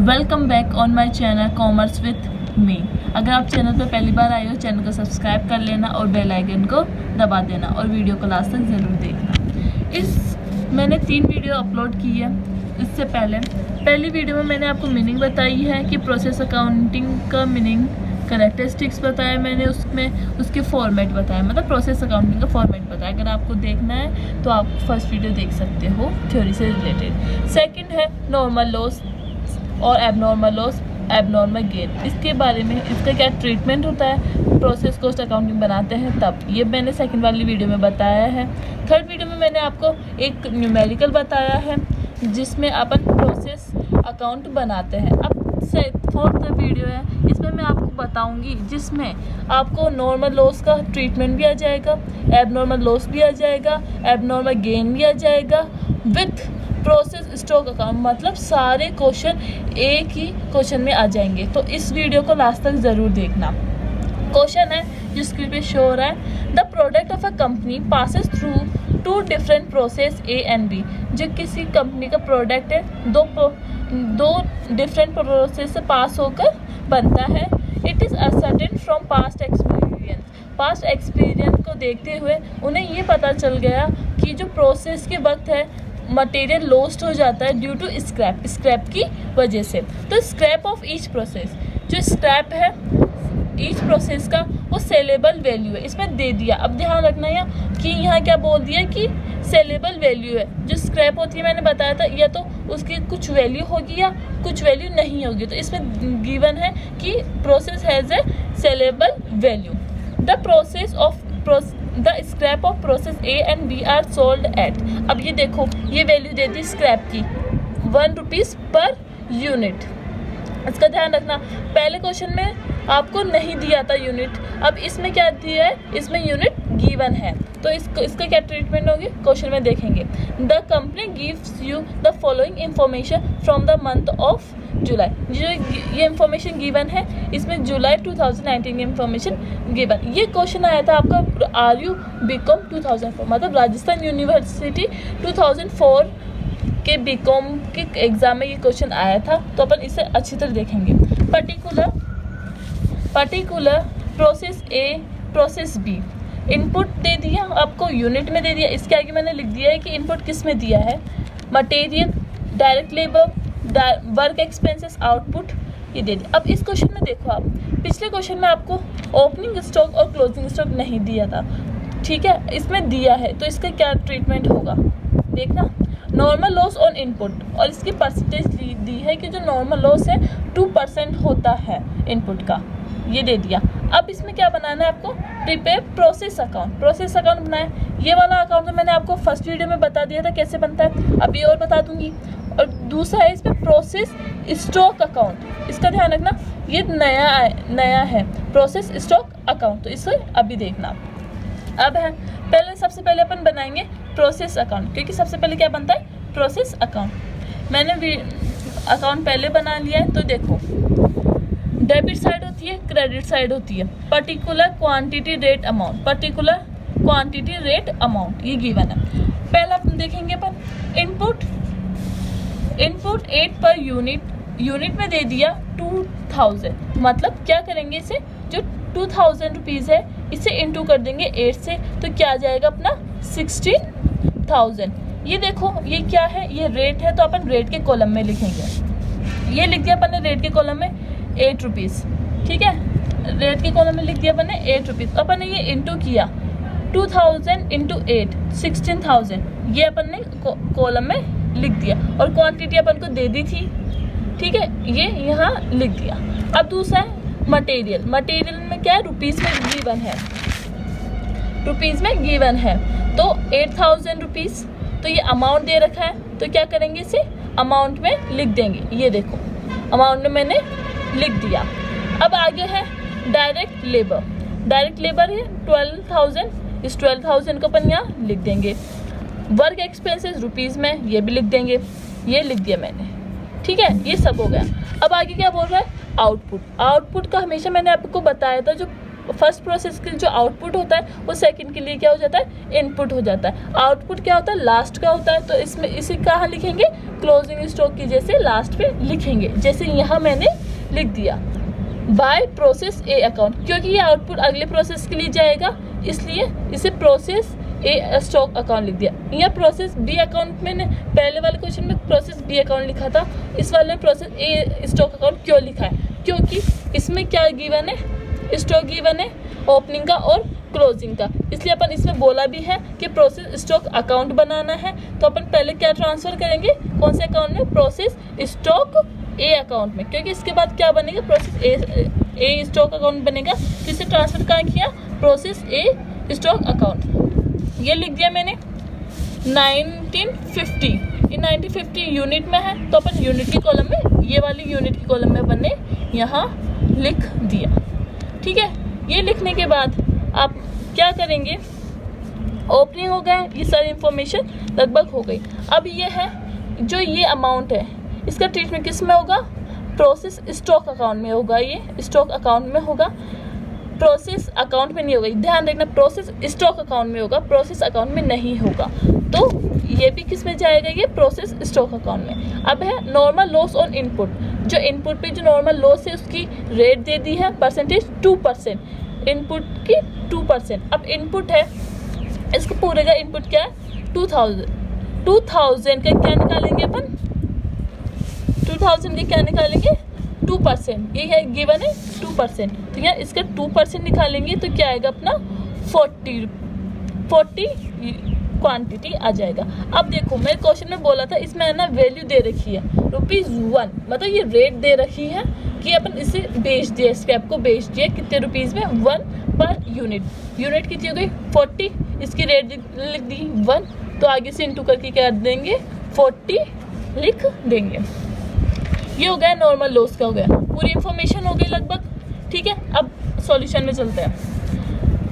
Welcome back on my channel commerce with me. अगर आप channel पर पहली बार आए हो, चैनल को सब्सक्राइब कर लेना और बेल आइकन को दबा देना और वीडियो को लास्ट तक ज़रूर देखना। मैंने 3 वीडियो अपलोड की है इससे पहली वीडियो में मैंने आपको मीनिंग बताई है कि प्रोसेस अकाउंटिंग का मीनिंग, कैरेक्टरिस्टिक्स बताया मैंने, उसमें उसके फॉर्मेट बताया, मतलब प्रोसेस अकाउंटिंग का फॉर्मेट बताया। अगर आपको देखना है तो आप फर्स्ट वीडियो देख सकते हो थ्योरी से रिलेटेड। सेकंड है नॉर्मल लॉस और एबनॉर्मल लॉस, एबनॉर्मल गेन, इसके बारे में, इसका क्या ट्रीटमेंट होता है, प्रोसेस कॉस्ट अकाउंटिंग बनाते हैं तब, ये मैंने सेकंड वाली वीडियो में बताया है। थर्ड वीडियो में मैंने आपको एक न्यूमेरिकल बताया है जिसमें अपन प्रोसेस अकाउंट बनाते हैं। अब फोर्थ वीडियो है, इसमें मैं आपको बताऊंगी जिसमें आपको नॉर्मल लॉस का ट्रीटमेंट भी आ जाएगा, एबनॉर्मल लॉस भी आ जाएगा, एबनॉर्मल गेन भी आ जाएगा विथ प्रोसेस स्टॉक अकाउंट, मतलब सारे क्वेश्चन एक ही क्वेश्चन में आ जाएंगे। तो इस वीडियो को लास्ट तक ज़रूर देखना। क्वेश्चन है जो स्क्रीन पे शो हो रहा है, the product of a company passes through 2 different process A and B. जो किसी कंपनी का प्रोडक्ट है दो डिफरेंट प्रोसेस से पास होकर बनता है। It is ascertain from past experience. Past experience को देखते हुए उन्हें ये पता चल गया कि जो प्रोसेस के वक्त है मटेरियल लॉस्ट हो जाता है ड्यू टू स्क्रैप की वजह से। तो स्क्रैप ऑफ ईच प्रोसेस, जो स्क्रैप है ईच प्रोसेस का वो सेलेबल वैल्यू है, इसमें दे दिया। अब ध्यान रखना यहाँ कि यहाँ क्या बोल दिया कि सेलेबल वैल्यू है। जो स्क्रैप होती है मैंने बताया था, या तो उसकी कुछ वैल्यू होगी या कुछ वैल्यू नहीं होगी। तो इसमें गिवन है कि process has A saleable value. The scrap of process A and B are sold at. अब ये देखो, ये वैल्यू दे दी स्क्रैप की 1 रुपीज़ पर यूनिट। इसका ध्यान रखना, पहले क्वेश्चन में आपको नहीं दिया था यूनिट, अब इसमें क्या दिया है, इसमें यूनिट गिवन है। तो इसका क्या ट्रीटमेंट होगी क्वेश्चन में देखेंगे। The company gives you the following information from the month of July. जो ये इंफॉर्मेशन गिवन है, इसमें जुलाई 2019 की इंफॉर्मेशन गिवन। ये क्वेश्चन आया था आपका आरयू बीकॉम 2004, मतलब राजस्थान यूनिवर्सिटी 2004 के बीकॉम के एग्जाम में ये क्वेश्चन आया था। तो अपन इसे अच्छी तरह देखेंगे। Particular process A, process B, input दे दिया आपको, यूनिट में दे दिया। इसके आगे मैंने लिख दिया है कि इनपुट किस में दिया है, material, direct labour, work expenses, output, ये दे दिया। अब इस क्वेश्चन में देखो, आप पिछले क्वेश्चन में आपको ओपनिंग स्टॉक और क्लोजिंग स्टॉक नहीं दिया था, ठीक है, इसमें दिया है। तो इसका क्या ट्रीटमेंट होगा देखना। नॉर्मल लॉस ऑन इनपुट, और इसकी परसेंटेज दी है कि जो नॉर्मल लॉस है 2% होता है इनपुट का, ये दे दिया। अब इसमें क्या बनाना है आपको, prepare process account. Process account बनाए, ये वाला अकाउंट तो मैंने आपको फर्स्ट वीडियो में बता दिया था कैसे बनता है, अभी और बता दूंगी। और दूसरा है इसमें प्रोसेस स्टॉक अकाउंट, इसका ध्यान रखना, ये नया है प्रोसेस स्टॉक अकाउंट, तो इसे अभी देखना। अब है सबसे पहले अपन बनाएंगे प्रोसेस अकाउंट, क्योंकि सबसे पहले क्या बनता है, प्रोसेस अकाउंट। मैंने अकाउंट पहले बना लिया है। तो देखो, डेबिट साइड होती है, क्रेडिट साइड होती है। Particular quantity rate amount, particular quantity rate amount, ये गिवन है। पहला अपन देखेंगे अपन इनपुट 8 पर यूनिट में दे दिया 2000, मतलब क्या करेंगे, इसे जो 2000 रुपीज़ है इसे इंटू कर देंगे 8 से, तो क्या आ जाएगा अपना 16,000। ये देखो, ये क्या है, ये रेट है, तो अपन रेट के कॉलम में लिखेंगे। ये लिख दिया अपन ने रेट के कॉलम में 8 रुपीज़, ठीक है, रेट के कॉलम में लिख दिया अपन ने 8 रुपीज़। अपन ने ये इंटू किया 2000 इंटू 8, 16,000, ये अपन ने कॉलम में लिख दिया। और क्वांटिटी अपन को दे दी थी, ठीक है, ये यहाँ लिख दिया। अब दूसरा है मटेरियल। मटेरियल में क्या है, रुपीज़ में गिवन है, रुपीज़ में गिवन है। तो 8,000 रुपीज़, तो ये अमाउंट दे रखा है, तो क्या करेंगे, इसे अमाउंट में लिख देंगे। ये देखो, अमाउंट में मैंने लिख दिया। अब आगे है डायरेक्ट लेबर। डायरेक्ट लेबर है 12,000, इस 12,000 को अपन यहाँ लिख देंगे। वर्क एक्सपेंसेस रुपीज़ में, ये भी लिख देंगे, ये लिख दिया मैंने, ठीक है, ये सब हो गया। अब आगे क्या बोल रहा है, आउटपुट। आउटपुट का हमेशा मैंने आपको बताया था, जो फर्स्ट प्रोसेस के जो आउटपुट होता है वो सेकंड के लिए क्या हो जाता है, इनपुट हो जाता है। आउटपुट क्या होता है, लास्ट का होता है, तो इसमें इसे कहाँ लिखेंगे, क्लोजिंग स्टॉक की जैसे लास्ट पे लिखेंगे। जैसे यहाँ मैंने लिख दिया बाय प्रोसेस ए अकाउंट, क्योंकि ये आउटपुट अगले प्रोसेस के लिए जाएगा, इसलिए इसे प्रोसेस ए स्टॉक अकाउंट लिख दिया। यह प्रोसेस बी अकाउंट, मैंने पहले वाले क्वेश्चन में प्रोसेस बी अकाउंट लिखा था, इस वाले में प्रोसेस ए स्टॉक अकाउंट क्यों लिखा है, क्योंकि इसमें क्या गिवन है, स्टॉक गिवन है ओपनिंग का और क्लोजिंग का, इसलिए अपन इसमें बोला भी है कि प्रोसेस स्टॉक अकाउंट बनाना है। तो अपन पहले क्या ट्रांसफ़र करेंगे, कौन से अकाउंट में, प्रोसेस स्टॉक ए अकाउंट में, क्योंकि इसके बाद क्या बनेगा, प्रोसेस ए स्टॉक अकाउंट बनेगा। तो इसे ट्रांसफ़र कहाँ किया, प्रोसेस ए स्टॉक अकाउंट। ये लिख दिया मैंने 1950, ये 1950 यूनिट में है, तो अपन यूनिट की कॉलम में, ये वाली यूनिट की कॉलम में अपन ने यहाँ लिख दिया। ठीक है, ये लिखने के बाद आप क्या करेंगे, ओपनिंग हो गया, ये सारी इंफॉर्मेशन लगभग हो गई। अब ये है जो ये अमाउंट है, इसका ट्रीटमेंट किस में होगा, प्रोसेस स्टॉक अकाउंट में होगा, ये स्टॉक अकाउंट में होगा, प्रोसेस अकाउंट में नहीं होगा। ध्यान रखना, प्रोसेस स्टॉक अकाउंट में होगा, प्रोसेस अकाउंट में नहीं होगा। तो ये भी किस में जाएगा, ये प्रोसेस स्टॉक अकाउंट में। अब है नॉर्मल लॉस ऑन इनपुट, जो इनपुट पे जो नॉर्मल लॉस है उसकी रेट दे दी है, परसेंटेज 2%, इनपुट की 2%। अब इनपुट है, इसको पूरे का इनपुट क्या है, 2000 का क्या निकालेंगे अपन, 2000 के क्या निकालेंगे, 2%, ये है गिवन है 2%, तो यहाँ इसका 2% निकालेंगे तो क्या आएगा अपना 40 क्वांटिटी आ जाएगा। अब देखो मैं क्वेश्चन में बोला था, इसमें है ना वैल्यू दे रखी है ₹1, मतलब ये रेट दे रखी है कि अपन इसे बेच दिए, स्क्रैप को बेच दिए कितने रुपीज़ में, 1 पर यूनिट, यूनिट कितनी हो गई 40, इसकी रेट लिख दी 1, तो आगे से इंटू करके क्या देंगे 40 लिख देंगे। ये हो गया नॉर्मल लॉस का, हो गया पूरी इंफॉर्मेशन हो गई लगभग। ठीक है, अब सॉल्यूशन में चलते हैं।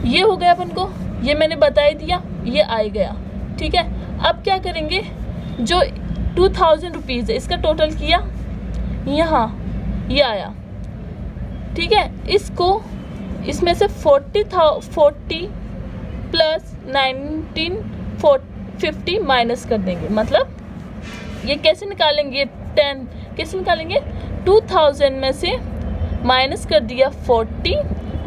ये हो गया अपन को, ये मैंने बता ही दिया, ये आ गया। ठीक है, अब क्या करेंगे, जो 2000 रुपीज़ है इसका टोटल किया, यहाँ ये आया। ठीक है, इसको इसमें से 40 प्लस 1950 माइनस कर देंगे, मतलब ये कैसे निकालेंगे, 10 कैसे निकालेंगे, 2000 में से माइनस कर दिया 40,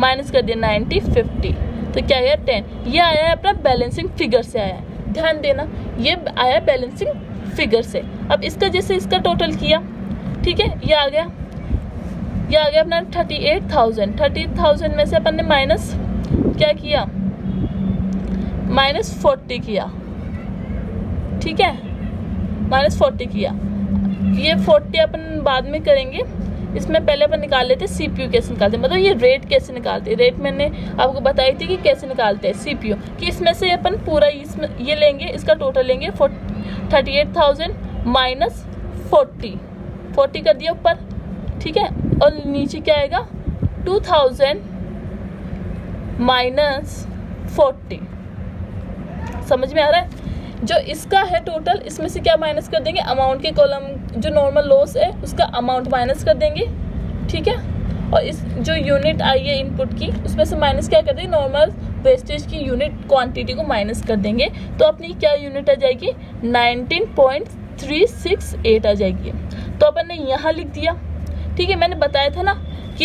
माइनस कर दिया 90, 50, तो क्या आया 10। ये आया है अपना बैलेंसिंग फिगर से आया है, ध्यान देना, ये आया बैलेंसिंग फिगर से। अब इसका जैसे इसका टोटल किया, ठीक है, ये आ गया अपना 38,000 में से अपन ने माइनस क्या किया, -40 किया। ठीक है, -40 किया, ये 40 अपन बाद में करेंगे, इसमें पहले अपन निकाल लेते हैं सीपीयू कैसे निकालते हैं, मतलब ये रेट कैसे निकालते हैं। रेट मैंने आपको बताई थी कि कैसे निकालते हैं सीपीयू, कि इसमें से अपन पूरा इसमें ये लेंगे, इसका टोटल लेंगे 38,000 माइनस 40 कर दिया ऊपर। ठीक है, और नीचे क्या आएगा 2000 माइनस 40, समझ में आ रहा है। जो इसका है टोटल, इसमें से क्या माइनस कर देंगे, अमाउंट के कॉलम जो नॉर्मल लॉस है उसका अमाउंट माइनस कर देंगे। ठीक है, और इस जो यूनिट आई है इनपुट की, उसमें से माइनस क्या कर देंगे, नॉर्मल वेस्टेज की यूनिट क्वांटिटी को माइनस कर देंगे, तो अपनी क्या यूनिट आ जाएगी 19.368 आ जाएगी। तो अपन ने यहाँ लिख दिया। ठीक है, मैंने बताया था ना कि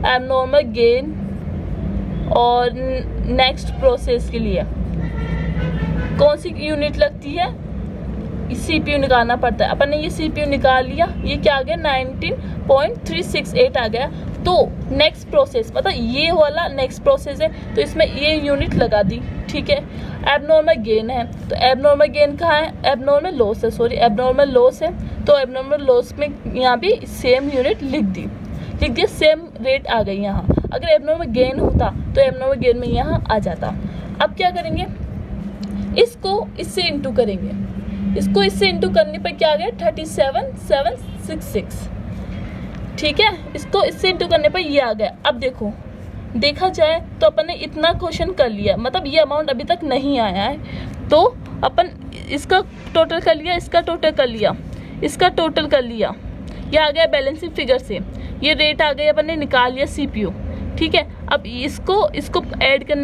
एबनॉर्मल गेन और नेक्स्ट प्रोसेस के लिए कौन सी यूनिट लगती है, सीपीयू निकालना पड़ता है। अपन ने ये सीपीयू निकाल लिया, ये क्या आ गया 19.368 आ गया। तो नेक्स्ट प्रोसेस, मतलब ये वाला नेक्स्ट प्रोसेस है, तो इसमें ये यूनिट लगा दी। ठीक है, एबनॉर्मल गेन है, तो एबनॉर्मल गेन कहाँ है, एबनॉर्मल लॉस है, तो एबनॉर्मल लॉस में यहाँ भी सेम यूनिट लिख दी, सेम रेट आ गई यहाँ। अगर एबनॉर्मल गेन होता तो एबनॉर्मल गेन में यहाँ आ जाता। अब क्या करेंगे, इसको इससे इंटू करेंगे, इसको इससे इंटू करने पर क्या आ गया 37,766। ठीक है, इसको इससे इंटू करने पर ये आ गया। अब देखो, देखा जाए तो अपन ने इतना क्वेश्चन कर लिया, मतलब ये अमाउंट अभी तक नहीं आया है, तो अपन इसका टोटल कर लिया, इसका टोटल कर लिया, इसका टोटल कर लिया, ये आ गया बैलेंसिंग फिगर से, ये रेट आ गया अपन ने निकाल लिया CPU, ठीक है। अब इसको ऐड कर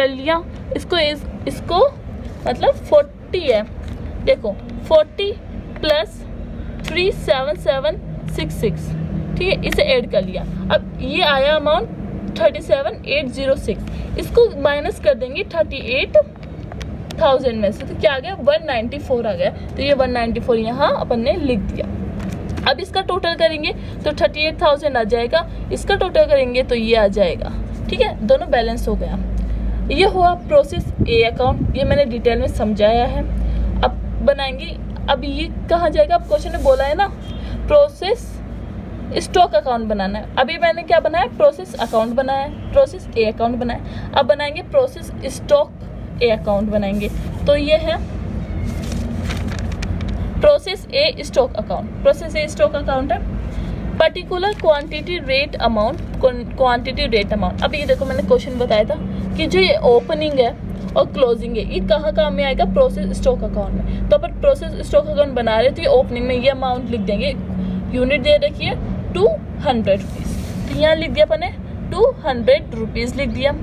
लिया, इसको मतलब 40 है, देखो 40 प्लस 37766, ठीक है, इसे ऐड कर लिया। अब ये आया अमाउंट 37806, इसको माइनस कर देंगे 38,000 में से, तो क्या आ गया 194 आ गया। तो ये 194 यहाँ अपन ने लिख दिया। अब इसका टोटल करेंगे तो 38,000 आ जाएगा, इसका टोटल करेंगे तो ये आ जाएगा, ठीक है। दोनों बैलेंस हो गया। ये हुआ प्रोसेस ए अकाउंट, ये मैंने डिटेल में समझाया है। अब बनाएंगे, अब ये कहाँ जाएगा, अब क्वेश्चन में बोला है ना प्रोसेस स्टॉक अकाउंट बनाना है। अभी मैंने क्या बनाया, प्रोसेस अकाउंट बनाया है, प्रोसेस ए अकाउंट बनाया। अब बनाएंगे प्रोसेस स्टॉक ए अकाउंट बनाएंगे। तो ये है process A stock account. Process A stock account है particular quantity rate amount, quantity rate amount. अब ये देखो मैंने क्वेश्चन बताया था कि जो ये ओपनिंग है और क्लोजिंग है, ये कहाँ में आएगा, प्रोसेस स्टॉक अकाउंट में। तो अपन प्रोसेस स्टॉक अकाउंट बना रहे, तो ये ओपनिंग में ये अमाउंट लिख देंगे, यूनिट दे रखी है 200 रुपीज़, तो यहाँ लिख दिया अपन ने 200 रुपीज़ लिख दिया,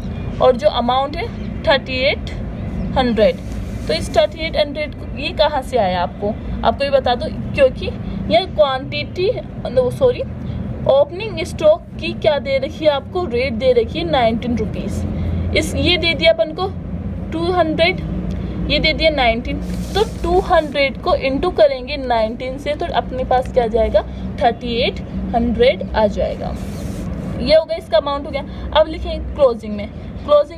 और जो अमाउंट है 3800। तो इस 3800 ये कहाँ से आया आपको ये बता दो, क्योंकि यह क्वांटिटी सॉरी ओपनिंग स्टॉक की क्या दे रखी है आपको, रेट दे रखी है 19 रुपीज़। ये दे दिया अपन को 200, ये दे दिया 19, तो 200 को इंटू करेंगे 19 से, तो अपने पास क्या जाएगा 3800 आ जाएगा। ये हो गया, इसका अमाउंट हो गया। अब लिखेंगे क्लोजिंग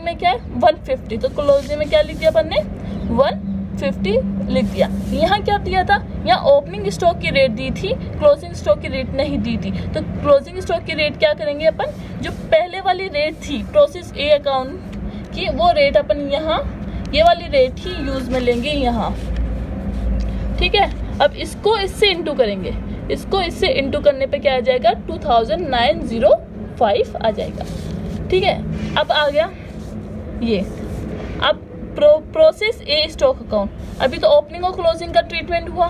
में क्या है 150, तो क्लोजिंग में क्या लिख दिया अपन ने 150 लिख दिया। यहाँ क्या दिया था, यहाँ ओपनिंग स्टॉक की रेट दी थी, क्लोजिंग स्टॉक की रेट नहीं दी थी। तो क्लोजिंग स्टॉक की रेट क्या करेंगे अपन, जो पहले वाली रेट थी प्रोसेस ए अकाउंट की, वो रेट अपन यहाँ ये वाली रेट ही यूज में लेंगे यहाँ, ठीक है। अब इसको इससे इंटू करेंगे, इसको इससे इंटू करने पे क्या आ जाएगा 2905 आ जाएगा, ठीक है। अब आ गया ये, अब प्रोसेस ए स्टॉक अकाउंट, अभी तो ओपनिंग और क्लोजिंग का ट्रीटमेंट हुआ,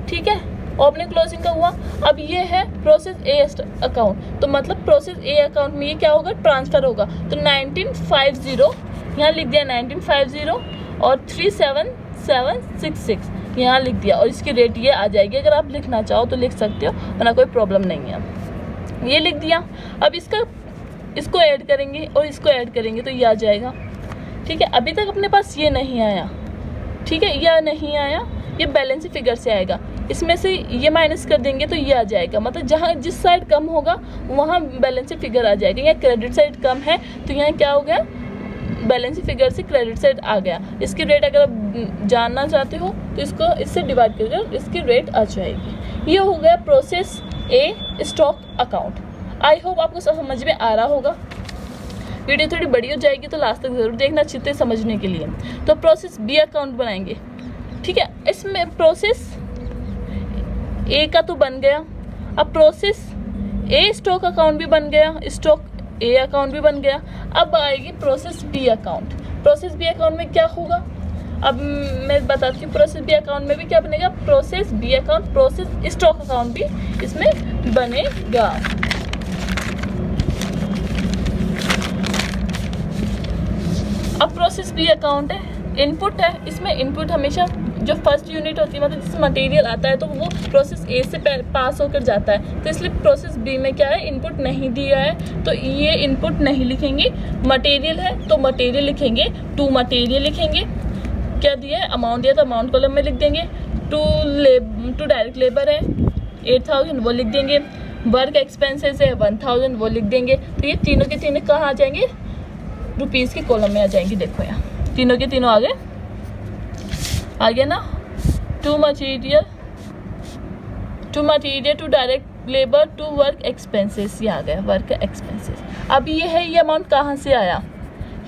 ठीक है, ओपनिंग क्लोजिंग का हुआ। अब ये है प्रोसेस ए अकाउंट, तो मतलब प्रोसेस ए अकाउंट में ये क्या होगा, ट्रांसफर होगा। तो 1950 यहाँ लिख दिया 1950 और 37766 यहाँ लिख दिया, और इसकी रेट ये आ जाएगी। अगर आप लिखना चाहो तो लिख सकते हो, वरना कोई प्रॉब्लम नहीं है। ये लिख दिया। अब इसको ऐड करेंगे और इसको ऐड करेंगे तो ये आ जाएगा, ठीक है। अभी तक अपने पास ये नहीं आया, ठीक है, यह नहीं आया, ये बैलेंस फिगर से आएगा। इसमें से ये माइनस कर देंगे तो ये आ जाएगा, मतलब जहाँ जिस साइड कम होगा वहाँ बैलेंस फिगर आ जाएगा। यहाँ क्रेडिट साइड कम है तो यहाँ क्या हो गया, बैलेंस फिगर से क्रेडिट साइड आ गया। इसकी रेट अगर आप जानना चाहते हो तो इसको इससे डिवाइड करके इसकी रेट आ जाएगी। ये हो गया process A stock account. I hope आपको समझ में आ रहा होगा। वीडियो थोड़ी बड़ी हो जाएगी तो लास्ट तक जरूर देखना अच्छे से समझने के लिए। तो प्रोसेस बी अकाउंट बनाएंगे, ठीक है। इसमें प्रोसेस ए का तो बन गया, अब प्रोसेस ए स्टॉक अकाउंट भी बन गया, स्टॉक ए अकाउंट भी बन गया। अब आएगी process B account. Process B account में क्या होगा, अब मैं बताती हूँ। प्रोसेस बी अकाउंट में भी क्या बनेगा, process B account, process stock account भी इसमें बनेगा। अब प्रोसेस बी अकाउंट है, इनपुट है। इसमें इनपुट हमेशा जो फर्स्ट यूनिट होती है, मतलब जिससे मटेरियल आता है तो वो प्रोसेस ए से पास होकर जाता है, तो इसलिए प्रोसेस बी में क्या है, इनपुट नहीं दिया है तो ये इनपुट नहीं लिखेंगे। मटेरियल है तो मटेरियल लिखेंगे, टू मटेरियल लिखेंगे। क्या दिया है, अमाउंट दिया तो अमाउंट कॉलम में लिख देंगे। टू डायरेक्ट लेबर है 8000 वो लिख देंगे। वर्क एक्सपेंसेस है 1000 वो लिख देंगे। तो ये तीनों के तीनों कहाँ आ जाएंगे, रुपीज़ के कॉलम में आ जाएंगे। देखो यहाँ तीनों के तीनों आ गए ना। To material, to direct labour, to work expenses, ये आ गया वर्क एक्सपेंसेस। अब ये है, ये अमाउंट कहाँ से आया,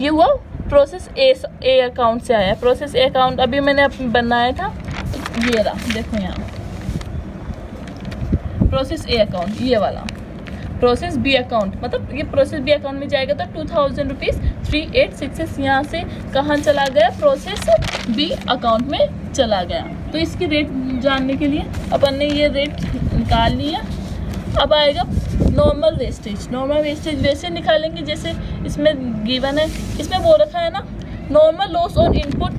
ये हुआ प्रोसेस ए अकाउंट से आया। प्रोसेस ए अकाउंट अभी मैंने बनाया था, ये रहा, देखो यहाँ प्रोसेस ए अकाउंट, ये वाला प्रोसेस बी अकाउंट। मतलब ये प्रोसेस बी अकाउंट में जाएगा तो 2000 रुपीज़ 3866 यहाँ से कहाँ चला गया, प्रोसेस बी अकाउंट में चला गया। तो इसकी रेट जानने के लिए अपन ने ये रेट निकाल लिया। अब आएगा नॉर्मल वेस्टेज। नॉर्मल वेस्टेज वैसे निकालेंगे जैसे इसमें गिवन है, इसमें वो रखा है ना, नॉर्मल लॉस ऑन इनपुट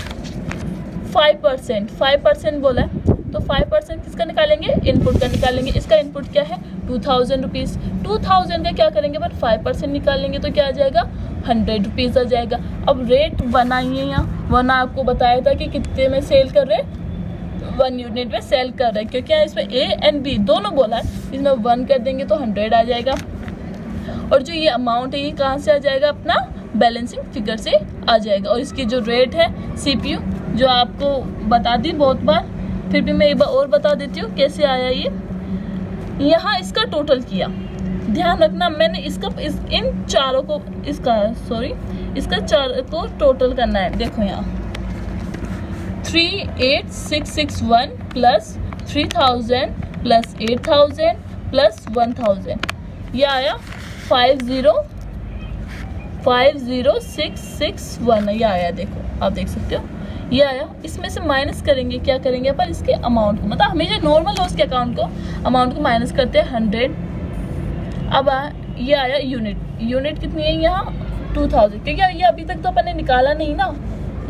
5% बोला है, तो 5% किसका निकालेंगे, इनपुट का निकालेंगे। इसका इनपुट क्या है 2000 रुपीज़, 2000 का क्या करेंगे पर 5% निकालेंगे तो क्या आ जाएगा 100 रुपीज़ आ जाएगा। अब रेट बनाइए, यहाँ वरना आपको बताया था कि कितने में सेल कर रहे हैं, 1 यूनिट में सेल कर रहे हैं, क्योंकि यहाँ इसमें ए एंड बी दोनों बोला है, इसमें 1 कर देंगे तो 100 आ जाएगा। और जो ये अमाउंट है ये कहाँ से आ जाएगा, अपना बैलेंसिंग फिगर से आ जाएगा। और इसकी जो रेट है CPU जो आपको बता दी बहुत बार, फिर भी मैं एक बार और बता देती हूँ कैसे आया ये। यहाँ इसका टोटल किया, ध्यान रखना मैंने इन चारों को इसका चार को टोटल करना है। देखो यहाँ 38661 प्लस 3000 प्लस 8000 प्लस 1000, ये आया 50661, ये आया, देखो आप देख सकते हो ये आया। इसमें से माइनस करेंगे, क्या करेंगे अपन इसके अमाउंट को, मतलब हमेशा नॉर्मल लॉस के अकाउंट को अमाउंट को माइनस करते हैं 100। अब ये आया यूनिट कितनी है यहाँ 2000, क्योंकि ये अभी तक तो अपन ने निकाला नहीं ना,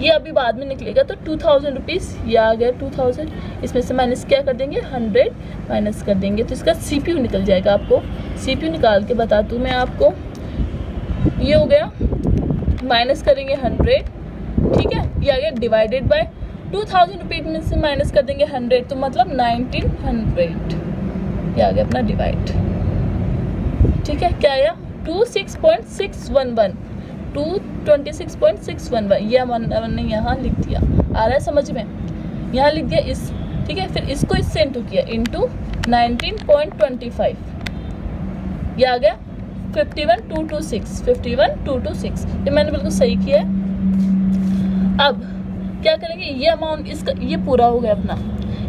ये अभी बाद में निकलेगा, तो 2000 रुपीज़ ये आ गया 2000। इसमें से माइनस क्या कर देंगे 100 माइनस कर देंगे तो इसका CPU निकल जाएगा। आपको CPU निकाल के बता दूँ मैं आपको, ये हो गया, माइनस करेंगे 100, ठीक है, ये आ गया डिवाइडेड बाय 2000 रुपीज़ में से माइनस कर देंगे 100, तो मतलब 1900, ये आ गया अपना डिवाइड, ठीक है। क्या आया 226.611, ये मैंने यहाँ लिख दिया, आ रहा है समझ में, यहाँ लिख दिया इस, ठीक है। फिर इसको इससे इंटू किया, इंटू 19.25, ये आ गया 51226, ये मैंने बिल्कुल सही किया है। अब क्या करेंगे, ये अमाउंट इसका ये पूरा हो गया अपना,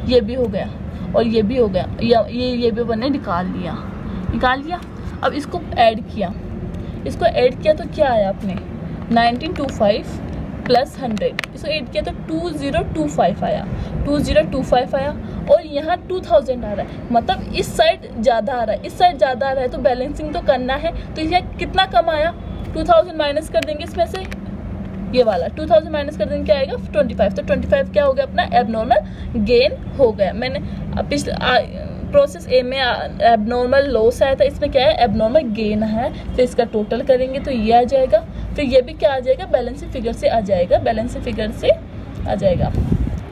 ये भी हो गया और ये भी हो गया, ये भी मैंने निकाल लिया। अब इसको ऐड किया, तो क्या आया अपने 1925 प्लस 100, इसको ऐड किया तो 2025 आया, 2025 आया। और यहाँ 2000 आ रहा है, मतलब इस साइड ज़्यादा आ रहा है, तो बैलेंसिंग तो करना है। तो ये कितना कम आया, 2000 माइनस कर देंगे इसमें से, ये वाला 2000 माइनस कर देंगे क्या आएगा 25, तो 25 क्या हो गया अपना एबनॉर्मल गेन हो गया। मैंने पिछले प्रोसेस ए में एबनॉर्मल लॉस आया था, इसमें क्या है एबनॉर्मल गेन है। फिर इसका टोटल करेंगे तो ये आ जाएगा, फिर ये भी क्या आ जाएगा बैलेंसिंग फिगर से आ जाएगा,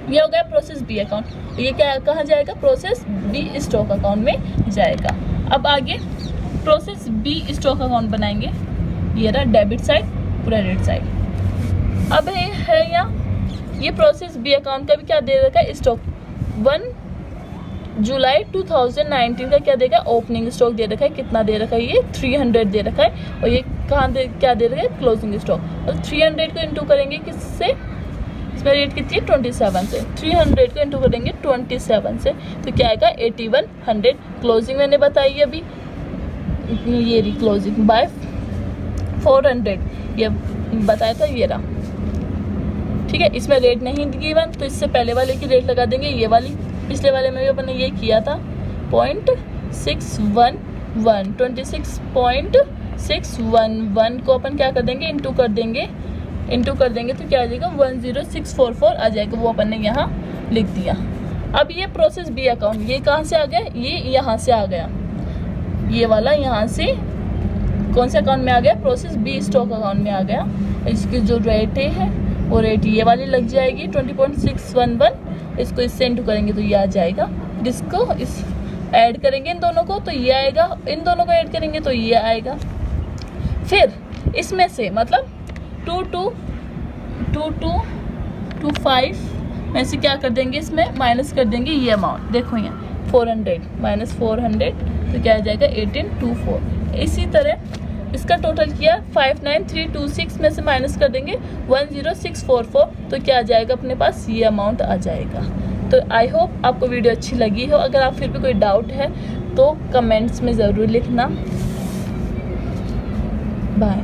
ये हो गया प्रोसेस बी अकाउंट। ये क्या कहाँ जाएगा, प्रोसेस बी स्टॉक अकाउंट में जाएगा। अब आगे प्रोसेस बी स्टॉक अकाउंट बनाएंगे, ये रहा डेबिट साइड, क्रेडिट साइड। अब है यहाँ ये प्रोसेस बी अकाउंट का भी क्या दे रखा है, स्टॉक 1 जुलाई 2019 का क्या देगा, ओपनिंग स्टॉक दे रखा है, कितना दे रखा है ये 300 दे रखा है। और ये क्या दे रखा है क्लोजिंग स्टॉक, और 300 को इंटू करेंगे किससे, इसमें रेट कितनी है 27 से, 300 को इंटू करेंगे 27 से तो क्या आएगा 8100। क्लोजिंग मैंने बताई अभी, ये रही क्लोजिंग बाय 400, ये बताया था, ये रहा, ठीक है। इसमें रेट नहीं गिवन तो इससे पहले वाले की रेट लगा देंगे, ये वाली, पिछले वाले में भी अपन ने ये किया था 0.611, 26.611 को अपन क्या कर देंगे इंटू कर देंगे तो क्या आ जाएगा 10644 आ जाएगा, वो अपन ने यहाँ लिख दिया। अब ये प्रोसेस बी अकाउंट, ये कहाँ से आ गया, ये यहाँ से आ गया, ये वाला यहाँ से कौन से अकाउंट में आ गया, प्रोसेस बी स्टॉक अकाउंट में आ गया। इसकी जो रेट है वो रेट ये वाली लग जाएगी 20.611, इसको इससे इंटू करेंगे तो ये आ जाएगा, जिसको इस ऐड करेंगे इन दोनों को तो ये आएगा, इन दोनों को ऐड करेंगे तो ये आएगा। फिर इसमें से मतलब 2225 में से क्या कर देंगे, इसमें माइनस कर देंगे ये अमाउंट, देखो यहाँ 400 माइनस 400 तो क्या आ जाएगा 1824। इसी तरह इसका टोटल किया 59326 में से माइनस कर देंगे 10644 तो क्या आ जाएगा अपने पास, ये अमाउंट आ जाएगा। तो आई होप आपको वीडियो अच्छी लगी हो। अगर आप फिर भी कोई डाउट है तो कमेंट्स में ज़रूर लिखना। बाय।